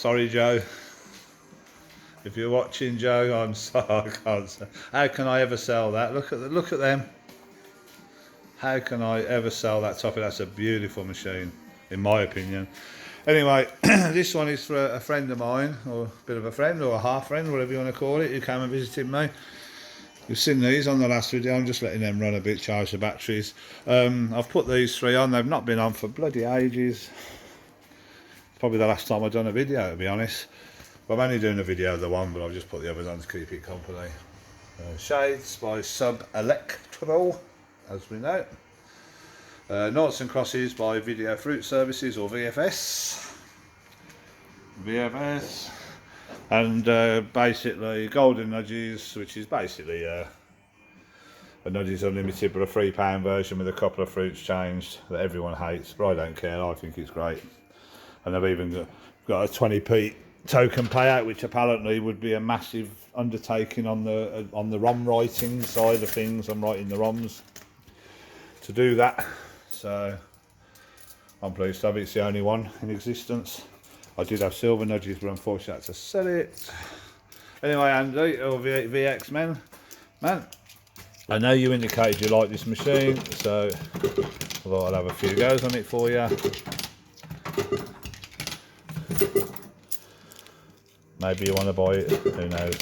Sorry, Joe. If you're watching, Joe, I'm sorry. I can't say. How can I ever sell that? Look at them. How can I ever sell that topic? That's a beautiful machine, in my opinion. Anyway, this one is for a friend of mine, or a bit of a friend, or a half friend, whatever you want to call it, who came and visited me. You've seen these on the last video. I'm just letting them run a bit, charge the batteries. I've put these three on. They've not been on for bloody ages. Probably the last time I've done a video, to be honest. I'm only doing a video of the one, but I've just put the others on to keep it company. Shades by Sub Electro, as we know. Noughts N Crosses by Video Fruit Services, or VFS. VFS. And basically Golden Nudges, which is basically a Nudges Unlimited, but a £3 version with a couple of fruits changed that everyone hates, but I don't care. I think it's great. And they've even got a 20p token payout, which apparently would be a massive undertaking on the ROM writing side of things. I'm writing the ROMs to do that, so I'm pleased to have it. It's the only one in existence. I did have silver Nudges, but unfortunately I had to sell it. Anyway, Andy, or VX man, I know you indicated you like this machine, so I thought I'd have a few goes on it for you. Maybe you want to buy it, who knows.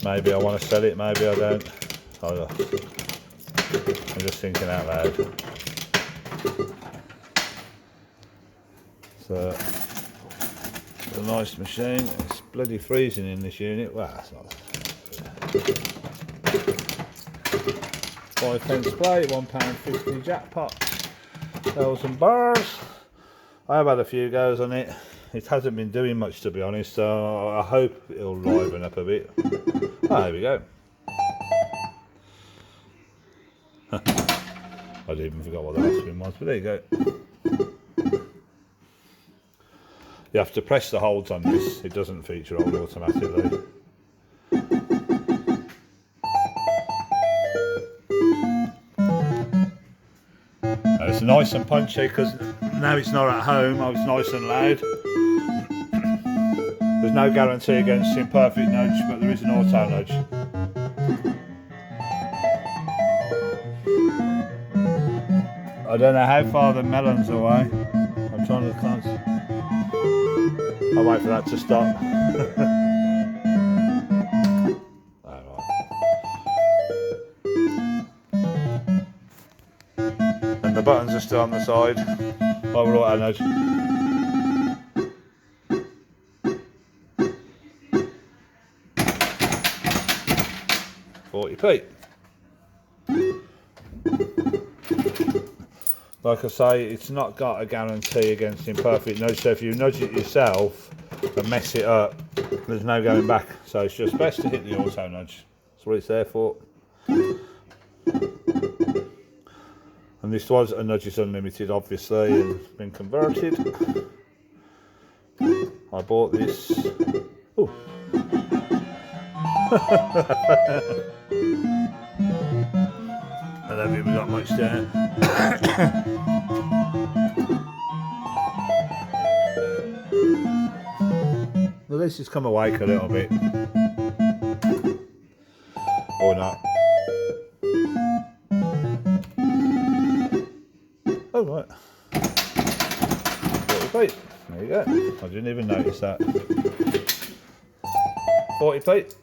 Maybe I want to sell it, maybe I don't. I'm just thinking out loud. So, it's a nice machine. It's bloody freezing in this unit. Well, that's not. 5p plate, £1.50 jackpot. Bells and bars. I have had a few goes on it. It hasn't been doing much, to be honest, so I hope it'll liven up a bit. Oh, there we go. I even forgot what the last one was, but there you go. You have to press the holds on this. It doesn't feature hold automatically. It's nice and punchy because now it's not at home. I was nice and loud. There's no guarantee against imperfect nudge, but there is an auto nudge. I don't know how far the melon's away. I'm trying to count. I'll wait for that to stop. And the buttons are still on the side. While we're auto nudge. 40p. Like I say, it's not got a guarantee against imperfect nudge, so if you nudge it yourself and mess it up, there's no going back. So it's just best to hit the auto nudge. That's what it's there for. And this was a Nudges Unlimited, obviously, and it's been converted. I bought this. Ooh. I don't think we got much there. Well, let's just come awake a little bit. Or not. Oh, right. 40p. There you go. I didn't even notice that. 40p.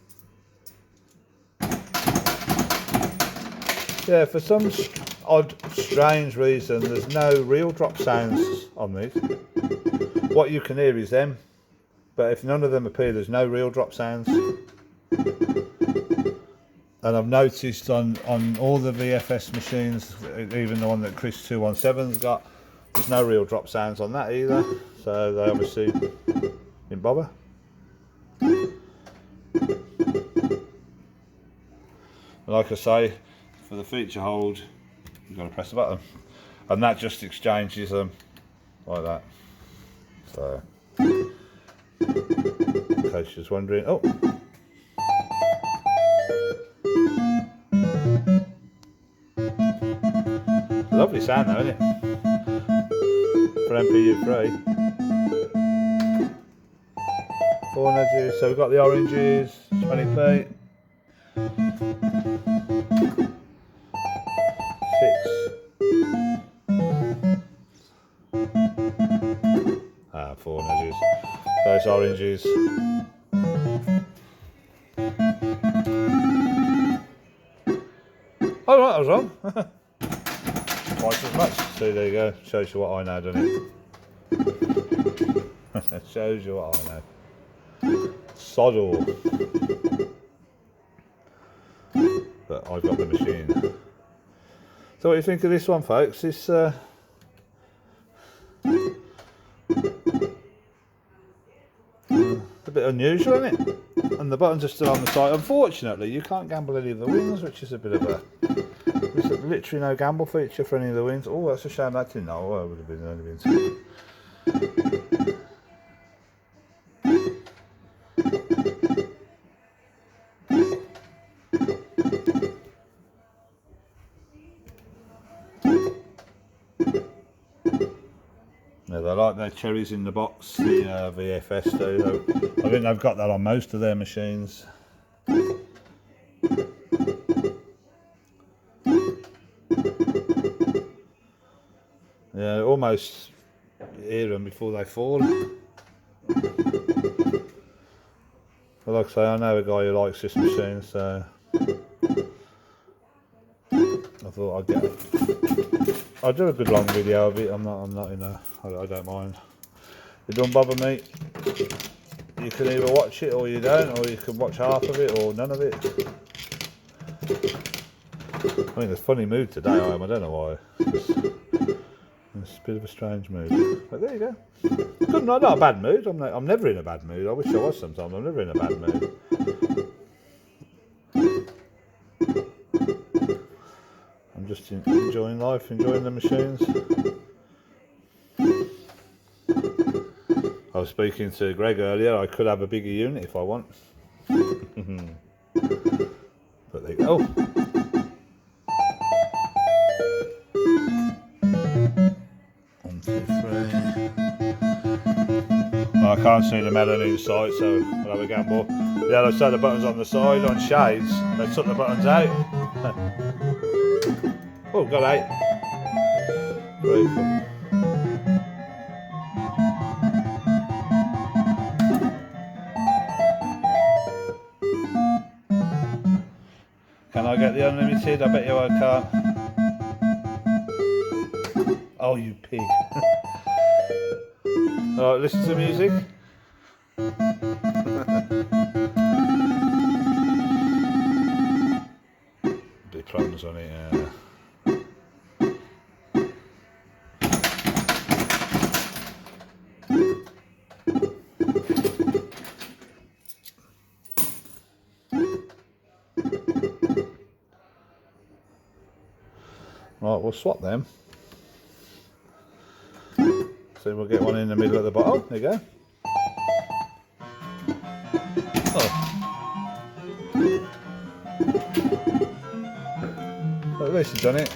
Yeah, for some odd, strange reason, there's no real drop sounds on these. What you can hear is them, but if none of them appear, there's no real drop sounds. And I've noticed on all the VFS machines, even the one that Chris 217's got, there's no real drop sounds on that either. So they obviously didn't bother. Like I say, for the feature hold, you've got to press the button, and that just exchanges them like that. So, in case you're just wondering, oh. Lovely sound though, isn't it? For MPU3. 4 nudges. So we've got the oranges, 20p. 6. 4 nudges. Those oranges. Oh right, I was wrong. Twice as much. So there you go. Shows you what I know, doesn't it? It shows you what I know. Sod all. But I've got the machine. So what do you think of this one, folks? It's a bit unusual, isn't it? And the buttons are still on the side. Unfortunately, you can't gamble any of the wings, which is a bit of a... There's literally no gamble feature for any of the wings. Oh, that's a shame that didn't know. Well, it would have been only been two. Yeah, they like their cherries in the box, the VFS do. I think they've got that on most of their machines. Yeah, almost hear them before they fall. But like I say, I know a guy who likes this machine, so I thought I'd get it. I'll do a good long video of it. I'm not in a. I don't mind. It don't bother me. You can either watch it or you don't, or you can watch half of it or none of it. I mean, it's a funny mood today. I don't know why. It's a bit of a strange mood, but there you go. Good, not a bad mood. I'm never in a bad mood. I wish I was sometimes. I'm never in a bad mood. I'm just enjoying life, enjoying the machines. I was speaking to Greg earlier. I could have a bigger unit if I want. But there you go. 1, 2, 3. Well, I can't see the melon inside, so we'll have a gamble. Yeah, they set the buttons on the side. On shades, they took the buttons out. Oh, got 8. Very cool. Can I get the unlimited? I bet you I can't. Oh, you pig. Alright, listen to the music. Bit problems on it, yeah. Right, we'll swap them. So we'll get one in the middle at the bottom. There you go. Oh. Well, at least you've done it.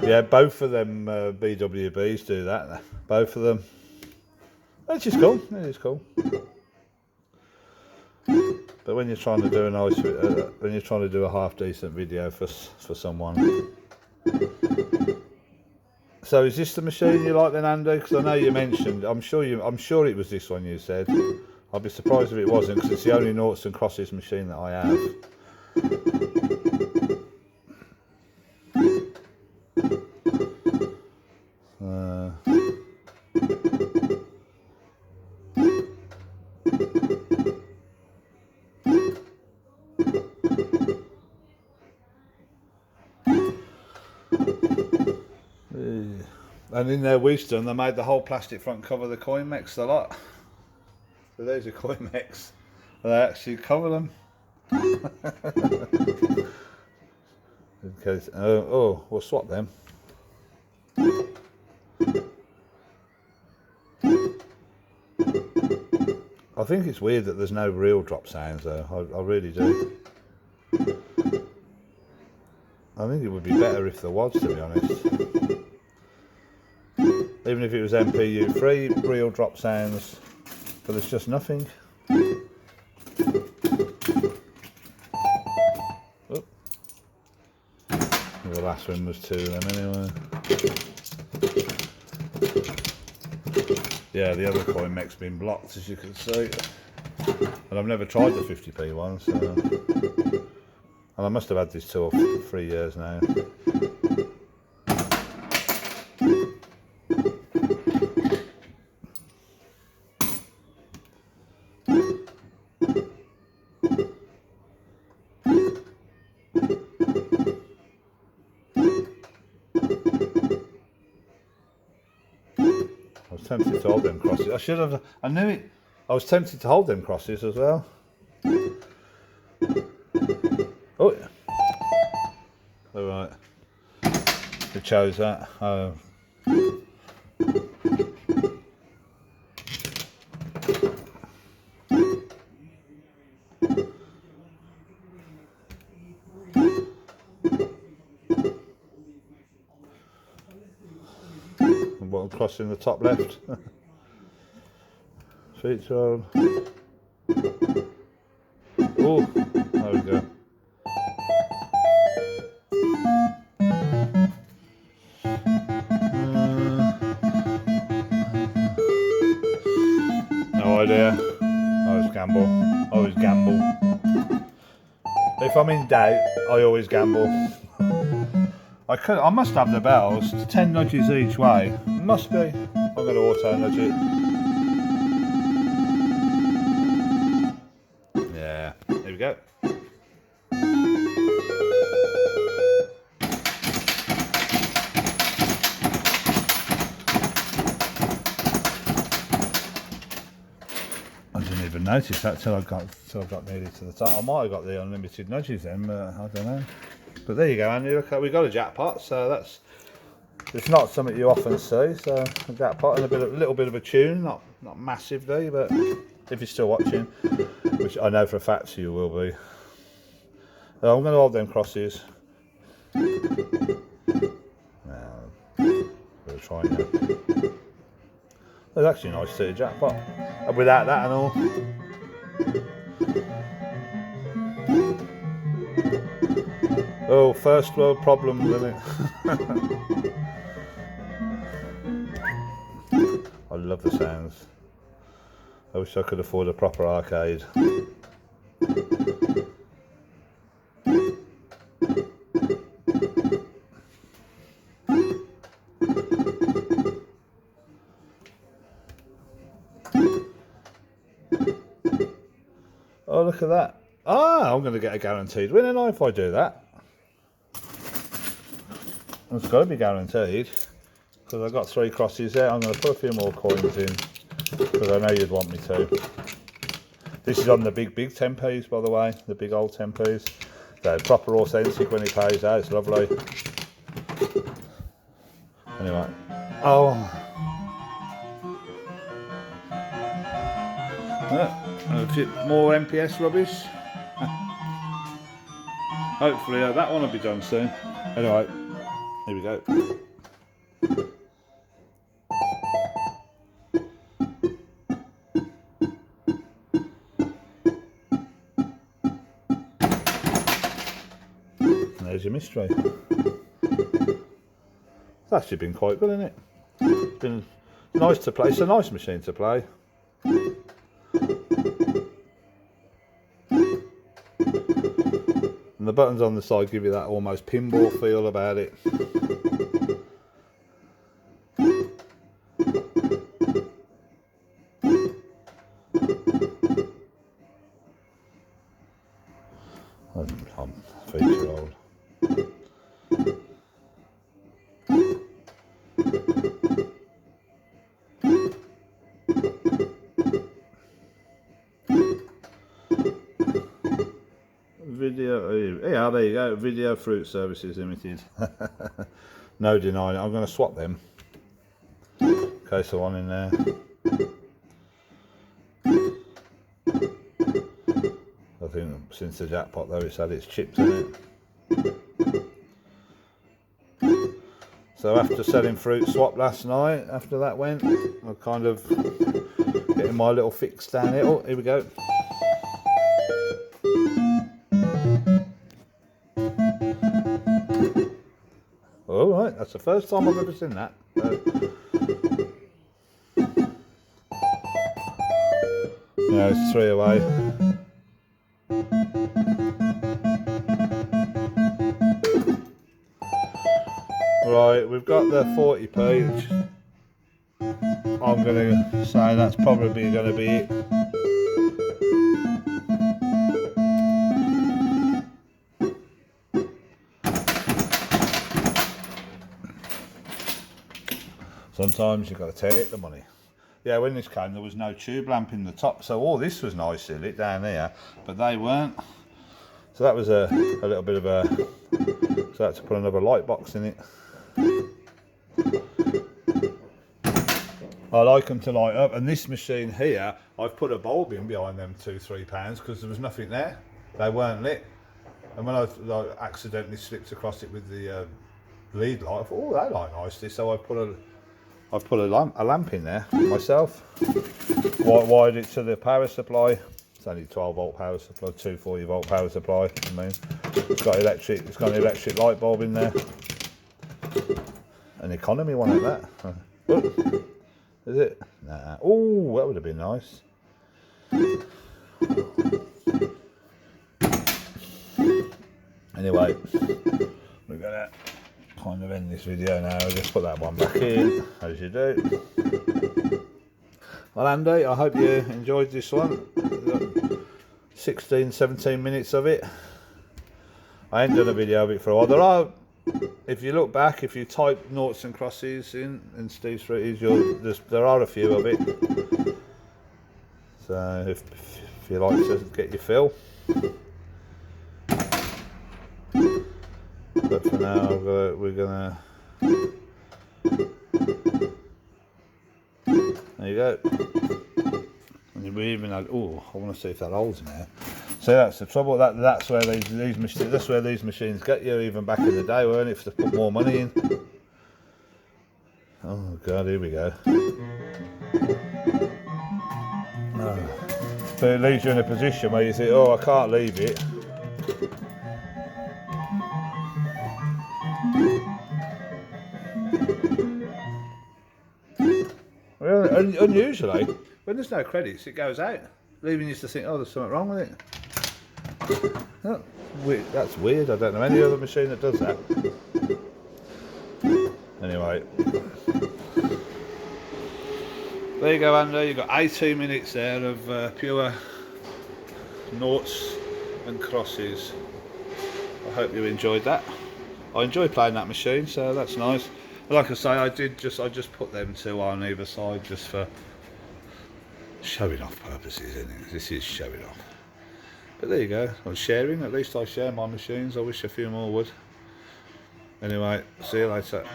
Yeah, both of them BWBs do that. Both of them. Which is cool. It is cool. But when you're trying to do a nice, when you're trying to do a half decent video for someone. So is this the machine you like then, Andy? Because I know you mentioned. I'm sure it was this one you said. I'd be surprised if it wasn't, because it's the only Noughts N Crosses machine that I have. And in their wisdom, they made the whole plastic front cover the coin mechs a lot. So there's your coin mechs. They actually cover them. In case, oh, we'll swap them. I think it's weird that there's no real drop sounds though. I really do. I think it would be better if there was, to be honest. Even if it was MPU free, real drop sounds, but there's just nothing. Oh. The last one was 2 of them anyway. Yeah, the other coin mech's been blocked, as you can see. And I've never tried the 50p one, so... And I must have had this 2 or 3 years now. I was tempted to hold them crosses. I should have. I knew it. I was tempted to hold them crosses as well. Oh yeah. All right. Who chose that? Oh. One cross in the top left. Feet on. Oh, there we go. No idea. Always gamble. Always gamble. If I'm in doubt, I always gamble. I must have the bells. 10 nudges each way. Must be. I'm going to auto nudge it. Yeah. There we go. I didn't even notice that till I got nearly to the top. I might have got the unlimited nudges then, but I don't know. But there you go, Andy. Look, we got a jackpot, so it's not something you often see. So a jackpot and a little bit of a tune, not massively, but if you're still watching, which I know for a fact you will be. I'm going to hold them crosses. Now, we'll try now. There's actually a nice city jackpot, and without that and all. Oh, first world problems, isn't it? I love the sounds. I wish I could afford a proper arcade. Oh, look at that. Ah, I'm going to get a guaranteed winner now if I do that. It's got to be guaranteed, because I've got 3 crosses there. I'm going to put a few more coins in, because I know you'd want me to. This is on the big 10p's, by the way, the big old 10p's. They're proper authentic when it pays out, it's lovely. Anyway, oh. A few more MPS rubbish. Hopefully that one will be done soon. Anyway. Here we go. There's your mystery. It's actually been quite good, hasn't it? It's been nice to play. It's a nice machine to play. And the buttons on the side give you that almost pinball feel about it. I'm feature old. Video, yeah, there you go. Video Fruit Services Limited. No denying it. I'm going to swap them. Okay, so one in there. I think since the jackpot though, it's had its chips in it. So after selling fruit swap last night, after that went, I'm kind of getting my little fix down here. Oh, here we go. All right, that's the first time I've ever seen that. Yeah, it's 3 away. Right, we've got the 40p, which I'm going to say that's probably going to be it. Sometimes you've got to take the money. Yeah, when this came, there was no tube lamp in the top, so all this was nicely lit down here, but they weren't. So that was a little bit of a... So I had to put another light box in it. I like them to light up, and this machine here, I've put a bulb in behind them £2-3 because there was nothing there. They weren't lit. And when I accidentally slipped across it with the lead light, I thought, oh, they light nicely, so I've put a lamp in there myself. Wired it to the power supply. It's only 12 volt power supply, 240 volt power supply. I mean, it's got an electric light bulb in there. An economy one like that. Oh, is it? Nah. Oh, that would have been nice. Anyway, we're gonna kind of end this video now. I'll just put that one back in, as you do. Well, Andy, I hope you enjoyed this one. 16-17 minutes of it. I ain't done a video of it for a while. There are, if you look back, if you type Noughts N Crosses in Steve's Fruities, there are a few of it. So if you like to get your fill. But for now, we're gonna. There you go. And we even had. Oh, I want to see if that holds now. So that's the trouble. That's where these machines. That's where these machines get you. Even back in the day, weren't it? If they put more money in. Oh God, here we go. Oh. But it leaves you in a position where you think, oh, I can't leave it. Well, unusually, when there's no credits, it goes out, leaving you to think, oh, there's something wrong with it. Oh, that's weird. I don't know any other machine that does that. Anyway, there you go, Andy. You've got 18 minutes there of pure Noughts N Crosses. I hope you enjoyed that. I enjoy playing that machine, so that's nice. Like I say, I just put them two on either side just for showing off purposes, isn't it? This is showing off. But there you go. I'm sharing. At least I share my machines. I wish a few more would. Anyway, see you later.